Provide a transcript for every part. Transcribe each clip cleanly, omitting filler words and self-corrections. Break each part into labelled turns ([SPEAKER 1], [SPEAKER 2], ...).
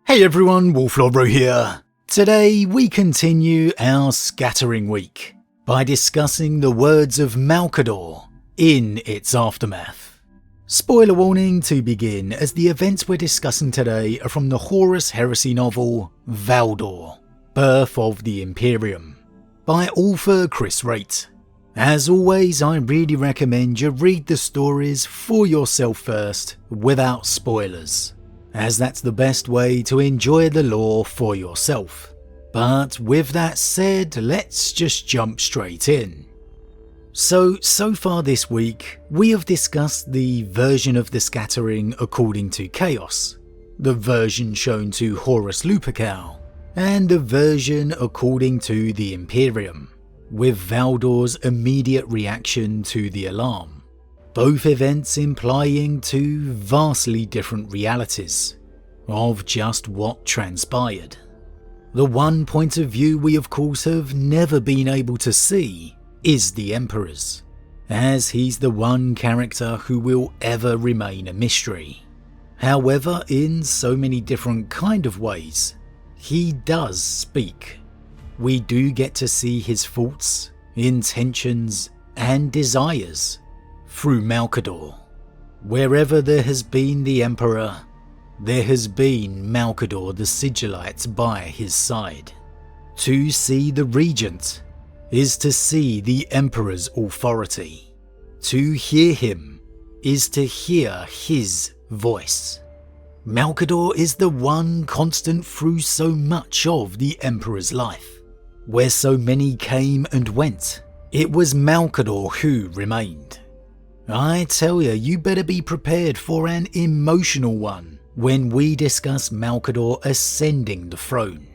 [SPEAKER 1] Hey everyone, Wolf Lord Rho here. Today we continue our scattering week by discussing the words of Malcador in its aftermath. Spoiler warning to begin, as the events we're discussing today are from the Horus Heresy novel Valdor, Birth of the Imperium, by author Chris Wraight. As always, I really recommend you read the stories for yourself first, without spoilers, as that's the best way to enjoy the lore for yourself. But with that said, let's just jump straight in. So far this week, we have discussed the version of the scattering according to Chaos, the version shown to Horus Lupercal, and the version according to the Imperium, with Valdor's immediate reaction to the alarm. Both events implying two vastly different realities of just what transpired. The one point of view we of course have never been able to see is the Emperor's, as he's the one character who will ever remain a mystery. However, in so many different kind of ways, he does speak. We do get to see his thoughts, intentions, and desires through Malcador. Wherever there has been the Emperor, there has been Malcador the Sigillite by his side. To see the Regent is to see the Emperor's authority. To hear him is to hear his voice. Malcador is the one constant through so much of the Emperor's life. Where so many came and went, it was Malcador who remained. I tell you better be prepared for an emotional one when we discuss Malcador ascending the throne.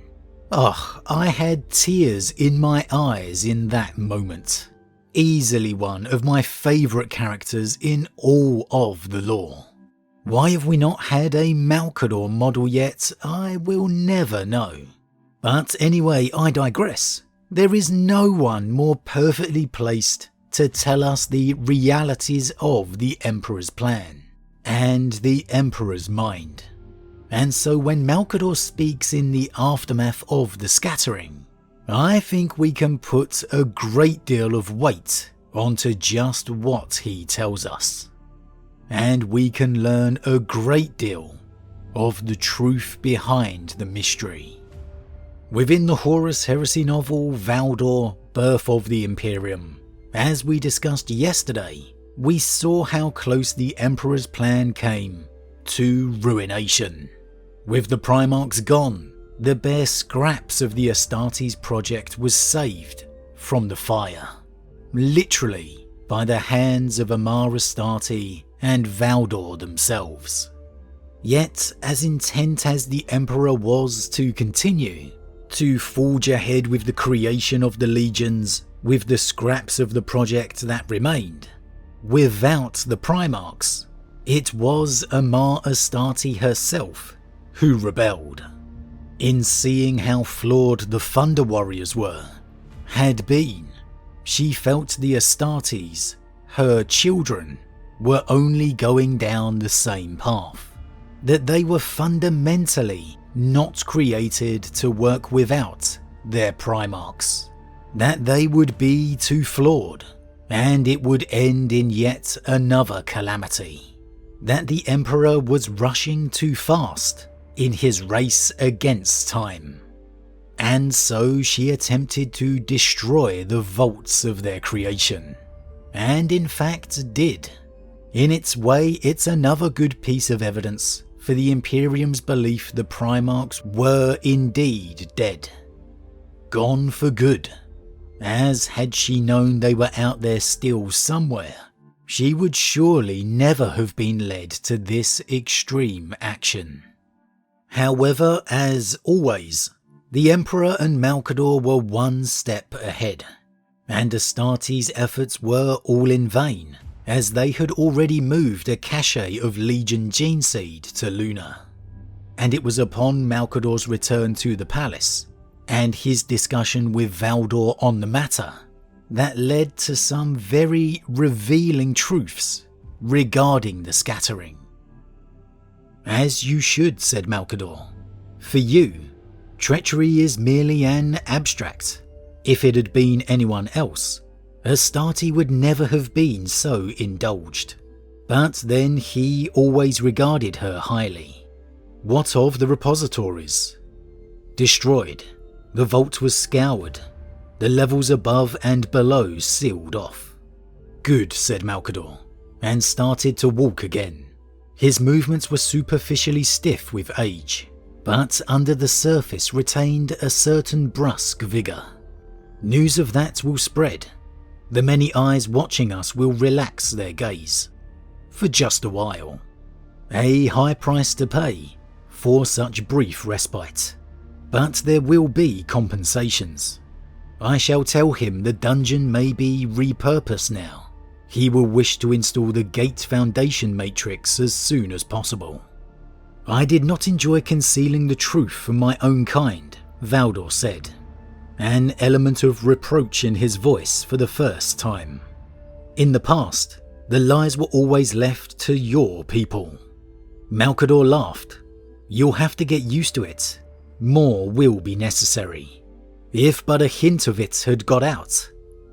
[SPEAKER 1] I had tears in my eyes in that moment. Easily one of my favourite characters in all of the lore. Why have we not had a Malcador model yet, I will never know. But anyway, I digress. There is no one more perfectly placed to tell us the realities of the Emperor's plan and the Emperor's mind. And so when Malcador speaks in the aftermath of the scattering, I think we can put a great deal of weight onto just what he tells us. And we can learn a great deal of the truth behind the mystery. Within the Horus Heresy novel Valdor, Birth of the Imperium, as we discussed yesterday, we saw how close the Emperor's plan came to ruination. With the Primarchs gone, the bare scraps of the Astartes project was saved from the fire, literally by the hands of Amar Astarte and Valdor themselves. Yet, as intent as the Emperor was to continue, to forge ahead with the creation of the legions, with the scraps of the project that remained, without the Primarchs, it was Amar Astarte herself who rebelled. In seeing how flawed the Thunder Warriors had been, she felt the Astartes, her children, were only going down the same path, that they were fundamentally not created to work without their Primarchs, that they would be too flawed, and it would end in yet another calamity, that the Emperor was rushing too fast in his race against time. And so she attempted to destroy the vaults of their creation, and in fact did. In its way, it's another good piece of evidence for the Imperium's belief the Primarchs were indeed dead. Gone for good, as had she known they were out there still somewhere, she would surely never have been led to this extreme action. However, as always, the Emperor and Malcador were one step ahead, and Astartes' efforts were all in vain, as they had already moved a cache of Legion gene seed to Luna. And it was upon Malcador's return to the palace, and his discussion with Valdor on the matter, that led to some very revealing truths regarding the scattering. As you should, said Malcador. For you, treachery is merely an abstract. If it had been anyone else, Astarte would never have been so indulged. But then he always regarded her highly. What of the repositories? Destroyed. The vault was scoured. The levels above and below sealed off. Good, said Malcador, and started to walk again. His movements were superficially stiff with age, but under the surface retained a certain brusque vigour. News of that will spread. The many eyes watching us will relax their gaze. For just a while. A high price to pay for such brief respite. But there will be compensations. I shall tell him the dungeon may be repurposed now. He will wish to install the gate foundation matrix as soon as possible. I did not enjoy concealing the truth from my own kind, Valdor said, an element of reproach in his voice for the first time. In the past, the lies were always left to your people. Malcador laughed. You'll have to get used to it. More will be necessary. If but a hint of it had got out,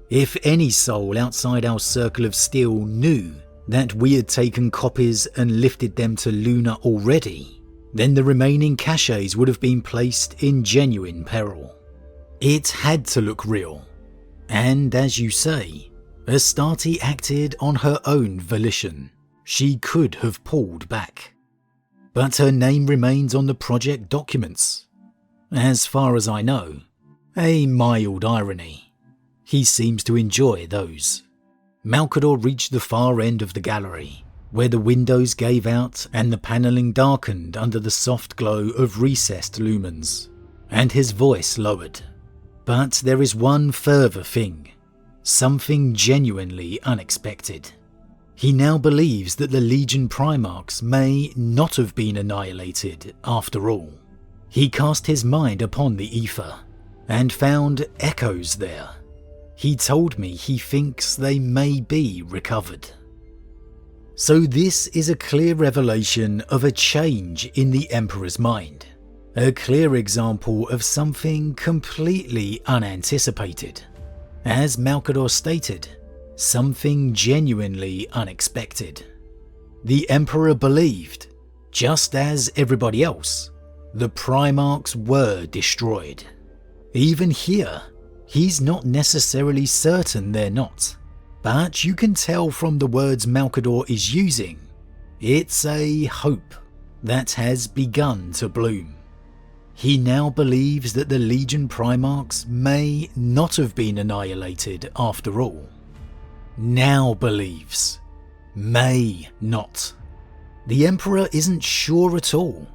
[SPEAKER 1] if any soul outside our circle of steel knew that we had taken copies and lifted them to Luna already, then the remaining caches would have been placed in genuine peril. It had to look real, and as you say, Astarte acted on her own volition. She could have pulled back. But her name remains on the project documents. As far as I know, a mild irony. He seems to enjoy those. Malcador reached the far end of the gallery, where the windows gave out and the panelling darkened under the soft glow of recessed lumens, and his voice lowered. But there is one further thing, something genuinely unexpected. He now believes that the Legion Primarchs may not have been annihilated after all. He cast his mind upon the ether, and found echoes there. He told me he thinks they may be recovered. So this is a clear revelation of a change in the Emperor's mind. A clear example of something completely unanticipated. As Malcador stated, something genuinely unexpected. The Emperor believed, just as everybody else, the Primarchs were destroyed. Even here, he's not necessarily certain they're not, but you can tell from the words Malcador is using, it's a hope that has begun to bloom. He now believes that the Legion Primarchs may not have been annihilated after all. Now believes. May not. The Emperor isn't sure at all,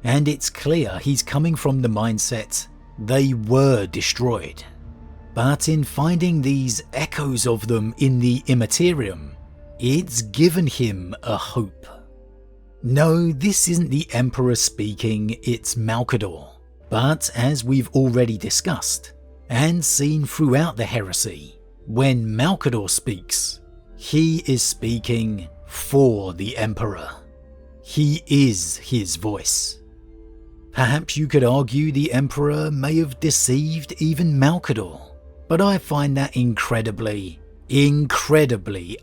[SPEAKER 1] and it's clear he's coming from the mindset they were destroyed. But in finding these echoes of them in the Imperium, it's given him a hope. No, this isn't the Emperor speaking, it's Malcador. But as we've already discussed, and seen throughout the heresy, when Malcador speaks, he is speaking for the Emperor. He is his voice. Perhaps you could argue the Emperor may have deceived even Malcador, but I find that incredibly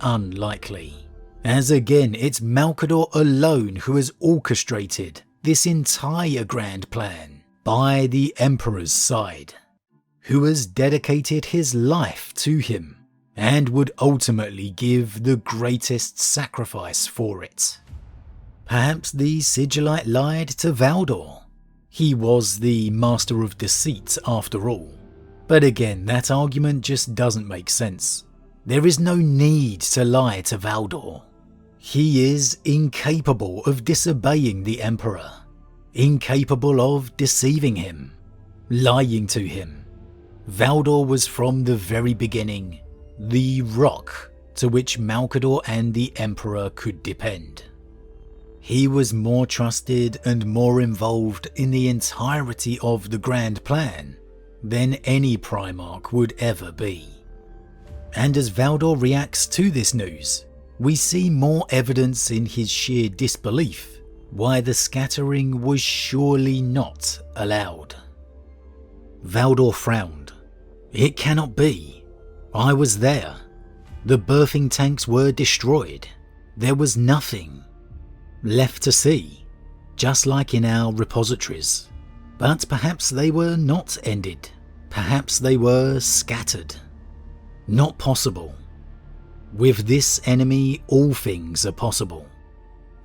[SPEAKER 1] unlikely. As again, it's Malcador alone who has orchestrated this entire grand plan by the Emperor's side, who has dedicated his life to him and would ultimately give the greatest sacrifice for it. Perhaps the Sigillite lied to Valdor. He was the master of deceit after all. But again, that argument just doesn't make sense. There is no need to lie to Valdor. He is incapable of disobeying the Emperor, incapable of deceiving him, lying to him. Valdor was from the very beginning the rock to which Malcador and the Emperor could depend. He was more trusted and more involved in the entirety of the grand plan than any Primarch would ever be. And as Valdor reacts to this news, we see more evidence in his sheer disbelief why the scattering was surely not allowed. Valdor frowned. It cannot be. I was there. The birthing tanks were destroyed. There was nothing left to see, just like in our repositories. But perhaps they were not ended. Perhaps they were scattered. Not possible. With this enemy, all things are possible.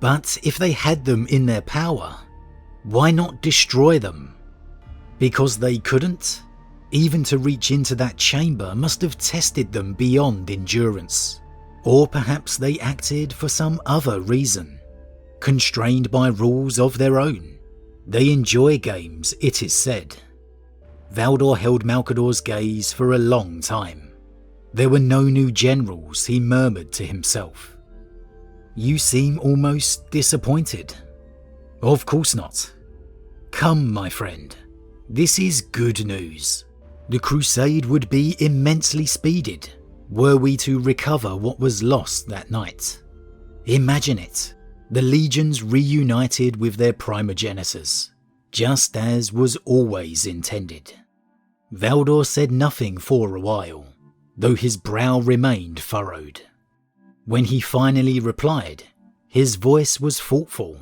[SPEAKER 1] But if they had them in their power, why not destroy them? Because they couldn't? Even to reach into that chamber must have tested them beyond endurance. Or perhaps they acted for some other reason. Constrained by rules of their own. They enjoy games, it is said. Valdor held Malcador's gaze for a long time. There were no new generals, he murmured to himself. You seem almost disappointed. Of course not. Come, my friend. This is good news. The crusade would be immensely speeded were we to recover what was lost that night. Imagine it. The legions reunited with their primogenitors, just as was always intended. Valdor said nothing for a while, though his brow remained furrowed. When he finally replied, his voice was thoughtful.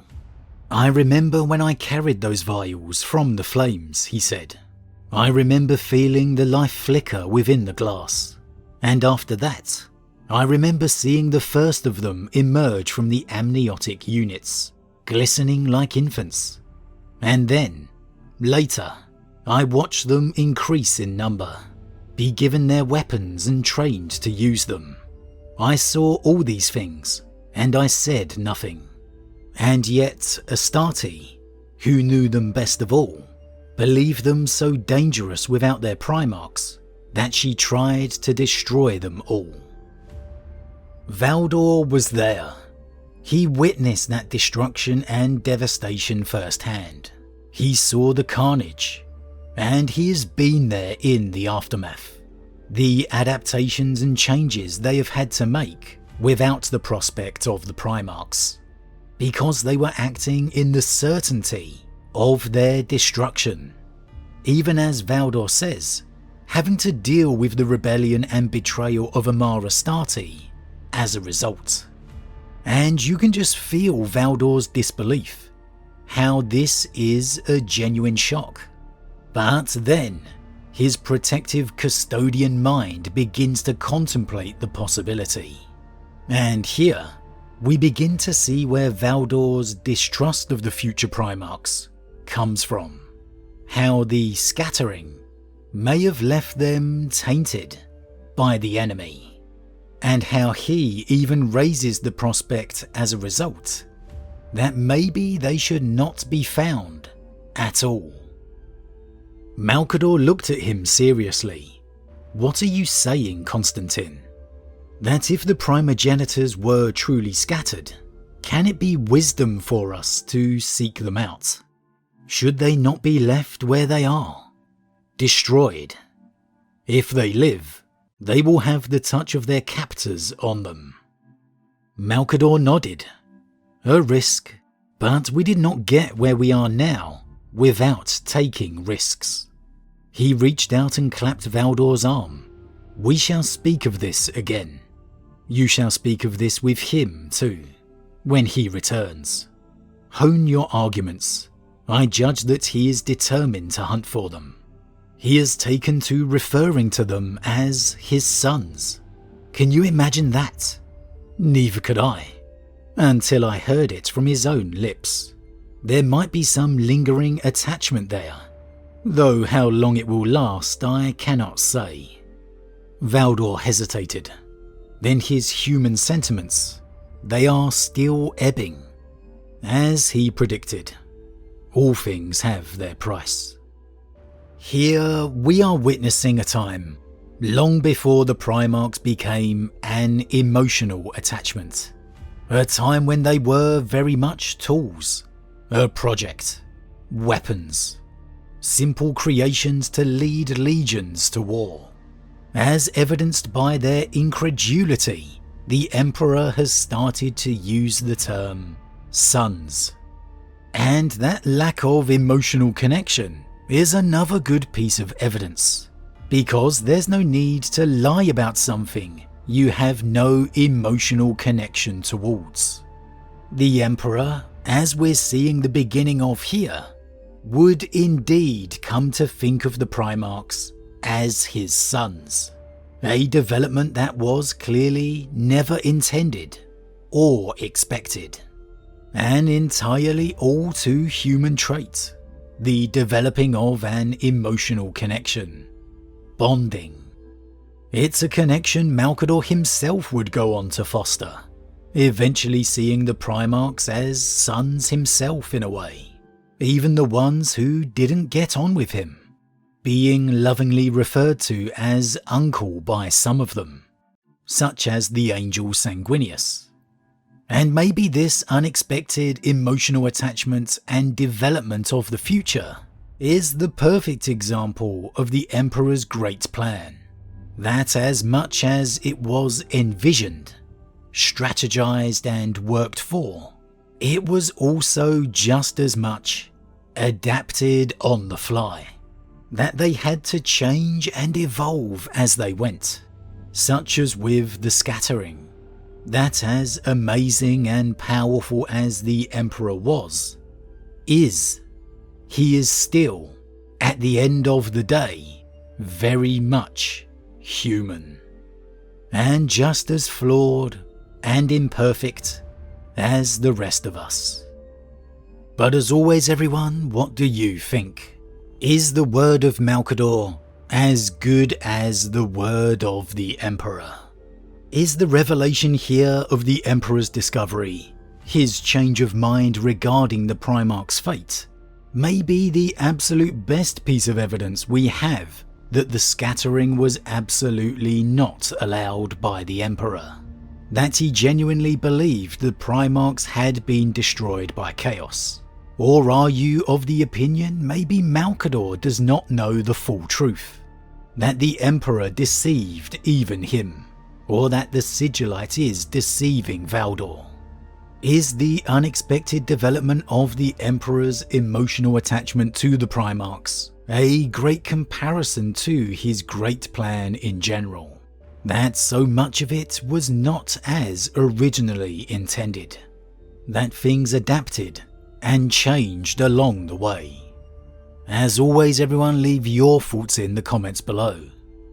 [SPEAKER 1] I remember when I carried those vials from the flames, he said. I remember feeling the life flicker within the glass, and after that, I remember seeing the first of them emerge from the amniotic units, glistening like infants. And then, later, I watched them increase in number, be given their weapons and trained to use them. I saw all these things, and I said nothing. And yet Astarte, who knew them best of all, believed them so dangerous without their Primarchs that she tried to destroy them all. Valdor was there. He witnessed that destruction and devastation firsthand. He saw the carnage, and he has been there in the aftermath. The adaptations and changes they have had to make without the prospect of the Primarchs, because they were acting in the certainty of their destruction. Even as Valdor says, having to deal with the rebellion and betrayal of Amara Astarte as a result. And you can just feel Valdor's disbelief, how this is a genuine shock. But then, his protective custodian mind begins to contemplate the possibility. And here, we begin to see where Valdor's distrust of the future Primarchs comes from. How the scattering may have left them tainted by the enemy. And how he even raises the prospect as a result that maybe they should not be found at all. Malcador looked at him seriously. What are you saying, Constantine? That if the primogenitors were truly scattered, can it be wisdom for us to seek them out? Should they not be left where they are? Destroyed? If they live, they will have the touch of their captors on them. Malcador nodded. A risk, but we did not get where we are now without taking risks. He reached out and clapped Valdor's arm. We shall speak of this again. You shall speak of this with him too, when he returns. Hone your arguments. I judge that he is determined to hunt for them. He has taken to referring to them as his sons. Can you imagine that? Neither could I, until I heard it from his own lips. There might be some lingering attachment there, though how long it will last I cannot say. Valdor hesitated. Then his human sentiments, they are still ebbing. As he predicted, all things have their price. Here we are witnessing a time long before the Primarchs became an emotional attachment. A time when they were very much tools, a project, weapons, simple creations to lead legions to war. As evidenced by their incredulity, the Emperor has started to use the term sons. And that lack of emotional connection is another good piece of evidence, because there's no need to lie about something you have no emotional connection towards. The Emperor, as we're seeing the beginning of here, would indeed come to think of the Primarchs as his sons, a development that was clearly never intended or expected. An entirely all too human trait, the developing of an emotional connection, bonding. It's a connection Malcador himself would go on to foster, eventually seeing the Primarchs as sons himself in a way, even the ones who didn't get on with him, being lovingly referred to as uncle by some of them, such as the Angel Sanguinius. And maybe this unexpected emotional attachment and development of the future is the perfect example of the Emperor's great plan, that as much as it was envisioned, strategized and worked for, it was also just as much adapted on the fly, that they had to change and evolve as they went, such as with the scattering, that as amazing and powerful as the Emperor was, he is still, at the end of the day, very much human, and just as flawed and imperfect as the rest of us. But as always everyone, what do you think? Is the word of Malcador as good as the word of the Emperor? Is the revelation here of the Emperor's discovery, his change of mind regarding the Primarch's fate, maybe the absolute best piece of evidence we have that the scattering was absolutely not allowed by the Emperor? That he genuinely believed the Primarchs had been destroyed by chaos? Or are you of the opinion maybe Malcador does not know the full truth? That the Emperor deceived even him? Or that the Sigillite is deceiving Valdor? Is the unexpected development of the Emperor's emotional attachment to the Primarchs a great comparison to his great plan in general, that so much of it was not as originally intended, that things adapted and changed along the way? As always everyone, leave your thoughts in the comments below.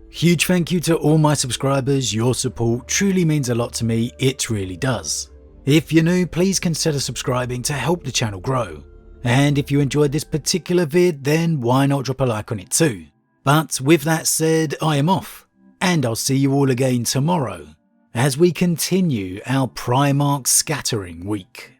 [SPEAKER 1] Huge thank you to all my subscribers, your support truly means a lot to me, it really does. If you're new, please consider subscribing to help the channel grow. And if you enjoyed this particular vid, then why not drop a like on it too. But with that said, I am off, and I'll see you all again tomorrow as we continue our Primarch scattering week.